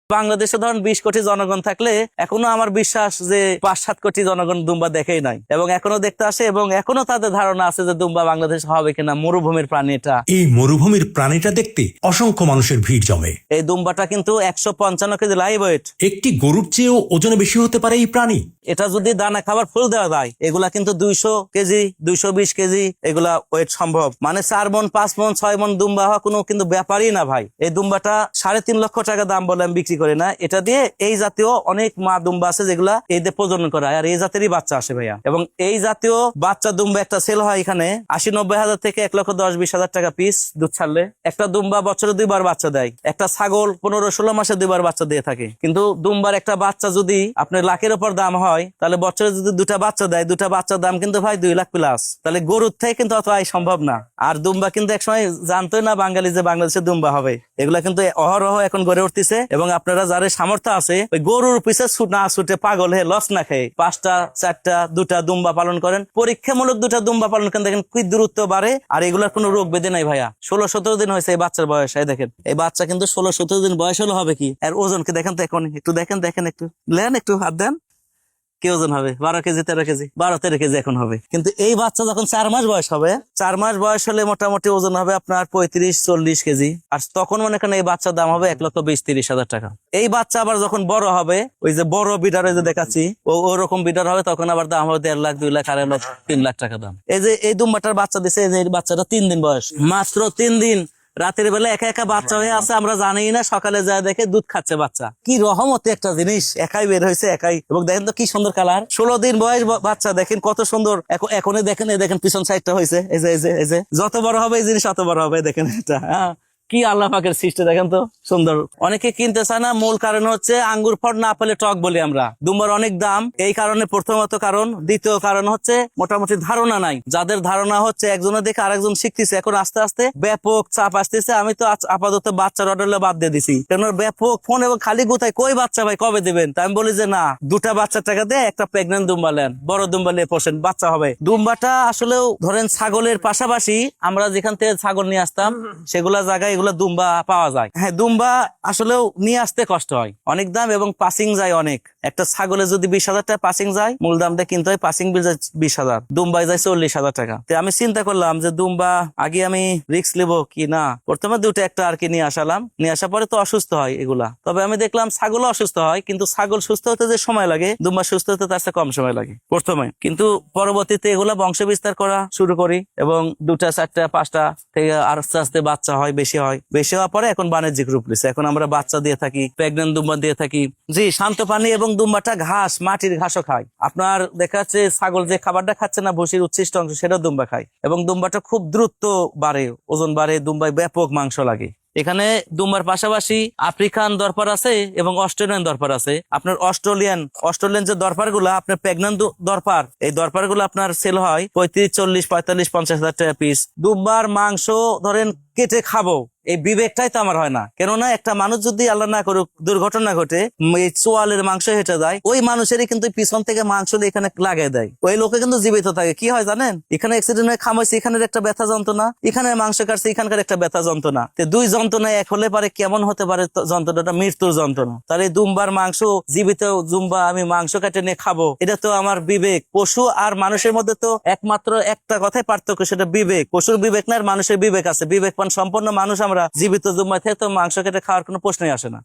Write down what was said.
বাংলাদেশে ধরেন 20 কোটি জনগণ থাকলে এখনো আমার বিশ্বাস যে 5-7 কোটি জনগণ দুম্বা দেখেই নাই এবং এখনো দেখতে আসে এবং এখনো তাদের ধারণা আছে যে দুম্বা বাংলাদেশ হবে কিনা। মরুভূমির প্রাণী এটা। এই মরুভূমির প্রাণীটা দেখতে অসংখ্য মানুষের ভিড় জমে। এই দুম্বাটা কিন্তু 155 কেজি লাইভ ওয়েট। একটি গরুর চেয়েও ওজনে বেশি হতে পারে এই প্রাণী। এটা যদি দানা খাবার ফুল দেওয়া যায় এগুলা কিন্তু 200 কেজি 220 কেজি এগুলা ওয়েট সম্ভব। মানে 4 মন 5 মন 6 মন দুম্বা হওয়া কোনো কিন্তু ব্যাপারই না ভাই। এই দুম্বাটা 3.5 লক্ষ টাকা দাম বলে আমি বিক্রি করি না। এটা দিয়ে এই জাতীয় অনেক মা দুম্বা আছে যেগুলা এদের প্রজনন করা আর এই জাতেরই বাচ্চা আসে ভাইয়া। এবং এই জাতীয় বাচ্চা দুম্বা একটা সেল হয় এখানে 80-90 হাজার থেকে 1,10,20 হাজার টাকা পিস দুধ ছাড়লে। একটা দুম্বা বছরে 2 বার বাচ্চা দেয়। একটা ছাগল 15-16 মাসে 2 বার বাচ্চা দিয়ে থাকে। কিন্তু দুম্বার একটা বাচ্চা যদি আপনার লাখের উপর দাম হয় তাহলে বছরে যদি 2টা বাচ্চা দেয় 2টা বাচ্চার দাম কিন্তু ভাই 2 লাখ প্লাস। তাহলে গরুর থেকে কিন্তু অত আয় সম্ভব না। আর দুম্বা কিন্তু একসময় জানতোই না বাঙালি যে বাংলাদেশে দুম্বা হবে। এগুলা কিন্তু অহরহ এখন গড়ে উঠতেছে এবং আপনারা যারা সামর্থ্য আছে ওই গরুর পিছে না ছুটে পাগল হয়ে লস না খেয়ে 5টা 4টা 2টা দুম্বা পালন করেন। পরীক্ষামূলক 2টা দুম্বা পালন করেন, দেখেন কি দূরত্ব বাড়ে। আর এগুলার কোনো রোগ বেঁধে নাই ভাইয়া। 16-17 দিন হয়েছে এই বাচ্চার বয়স। এই দেখেন এই বাচ্চা কিন্তু 16-17 দিন বয়স হলে হবে কি। আর ওজনকে দেখেন তো এখন একটু দেখেন একটু লেন একটু হাত দেন কি ওজন হবে 12 কেজি 13 কেজি 12-13 কেজি এখন হবে। কিন্তু এই বাচ্চা যখন 4 মাস বয়স হবে 4 মাস বয়স হলে মোটামুটি ওজন হবে আপনার 35-40 কেজি। আর তখন মনে করেন এই বাচ্চার দাম হবে 1,20-30 হাজার টাকা। এই বাচ্চা আবার যখন বড় হবে ওই যে বড় বিডার যে দেখাচ্ছি ওরকম বিডার হবে তখন আবার দাম হবে 1.5 লাখ 2 লাখ 2.5 লাখ 3 লাখ টাকা দাম। এই যে এই দুম্বাটার বাচ্চা দিছে এই যে বাচ্চাটা 3 দিন বয়স, মাত্র 3 দিন। রাতের বেলা একা একা বাচ্চা হয়ে আছে, আমরা জানি না। সকালে যায় দেখে দুধ খাচ্ছে বাচ্চা। কি রহমতে একটা জিনিস, একাই বের হয়েছে একাই। এবং দেখেন তো কি সুন্দর কালার। 16 দিন বয়স বাচ্চা, দেখেন কত সুন্দর। এখনই দেখেন এই দেখেন পিছন সাইডটা হয়েছে এই যে যত বড় হবে এই জিনিস অত বড় হবে। দেখেন এটা কি আল্লাহ পাকের সৃষ্টি, দেখেন তো সুন্দর। অনেকে কিনতে চায় না, মূল কারণ হচ্ছে আঙ্গুর ফল না পেলে টক বলি আমরা। দুম্বার অনেক দাম এই কারণে প্রথমত কারণ। দ্বিতীয় কারণ হচ্ছে মোটামুটি ধারণা নাই। যাদের ধারণা হচ্ছে একজনের দেখে আরেকজন শিখতেছে, এখন আস্তে আস্তে ব্যাপক চাপ আসতেছে। আমি তো আপাতত বাচ্চার অর্ডার বাদ দিয়ে দিছি, কেন ব্যাপক ফোন এবং খালি গুতায় কই বাচ্চা ভাই কবে দিবেন। তাই আমি বলি যে না, 2টা বাচ্চার টাকা দিয়ে একটা প্রেগনেন্ট দুম্বা নেন, বড় দুম্বা নিয়ে পোষেন, বাচ্চা হবে। দুম্বাটা আসলেও ধরেন ছাগলের পাশাপাশি আমরা যেখান থেকে ছাগল নিয়ে আসতাম সেগুলা জায়গায় এগুলা দুম্বা পাওয়া যায়। হ্যাঁ, দুম্বা আসলেও নিয়ে আসতে কষ্ট হয়, অনেক দাম এবং পাসিং যায় অনেক। একটা ছাগলে যদি 20,000 টাকা পাসিং যায়, মূল দামটা কিনতে হয়, পাসিং বিল যায় 20,000, দুম্বাই যায় 40,000 টাকা। তো আমি চিন্তা করলাম যে দুম্বা আগে আমি রিস্ক নেবো কি না। প্রথমে 2টা একটা আর কি নিয়ে আসালাম, নিয়ে আসার পরে তো অসুস্থ হয় এগুলা। তবে আমি দেখলাম ছাগলও অসুস্থ হয়, কিন্তু ছাগল সুস্থ হতে যে সময় লাগে দুম্বা সুস্থ হতে তার চেয়ে কম সময় লাগে প্রথমে। কিন্তু পরবর্তীতে এগুলা বংশ বিস্তার করা শুরু করি এবং 2টা 4টা 5টা থেকে আস্তে আস্তে বাচ্চা হয়, বেশি হওয়ার পরে এখন বাণিজ্যিক রূপ নিচ্ছে। এখন আমরা বাচ্চা দিয়ে থাকি, প্রেগনেন্ট দুম্বা দিয়ে থাকি। জি, শান্ত পানি এবং দুম্বাটা ঘাস, মাটির ঘাসও খায়। আপনার দেখা যাচ্ছে ছাগল যে খাবারটা খাচ্ছে না ভুসির উচ্ছিষ্ট অংশ, সেটা দুম্বা খায় এবং দুম্বাটা খুব দ্রুত বাড়ে, ওজন বাড়ে, দুম্বায় ব্যাপক মাংস লাগে। এখানে দুম্বার পাশাপাশি আফ্রিকান দরপার আছে এবং অস্ট্রেলিয়ান দরপার আছে। আপনার অস্ট্রেলিয়ান যে দরপার গুলা আপনার প্রেগনেন্ট দরপার, এই দরপার গুলো আপনার সেল হয় 35, 40, 45, 50 হাজার টাকা পিস। দুম্বার মাংস ধরেন কেটে খাবো এই বিবেকটাই তো আমার হয় না। কেননা একটা মানুষ যদি আল্লাহ না করুক দুর্ঘটনা ঘটে এই চোয়ালের মাংস হেঁটে যায়, ওই মানুষেরই কিন্তু পিছন থেকে মাংস এখানে লাগিয়ে দেয়, ওই লোকে কিন্তু জীবিত থাকে। কি হয় জানেন, এখানে অ্যাক্সিডেন্ট হয়ে খামাইছে, এখানের একটা ব্যথা যন্ত্রণা, এখানে মাংস কাটছে, এখানকার একটা ব্যথা যন্ত্রণা। দুই যন্ত্রণা এক হলে পারে কেমন হতে পারে যন্ত্রণাটা, মৃত্যুর যন্ত্রণা। তাহলে দুম্বার মাংস, জীবিত দুম্বা আমি মাংস কেটে নিয়ে খাবো, এটা তো আমার বিবেক। পশু আর মানুষের মধ্যে তো একমাত্র একটা কথাই পার্থক্য, সেটা বিবেক। পশুর বিবেক না, আর মানুষের বিবেক আছে। বিবেকবান সম্পন্ন মানুষ আমরা। জীবিত দুম্বা থেকে তো মাংস কেটে খাওয়ার কোনো প্রশ্নই আসে না।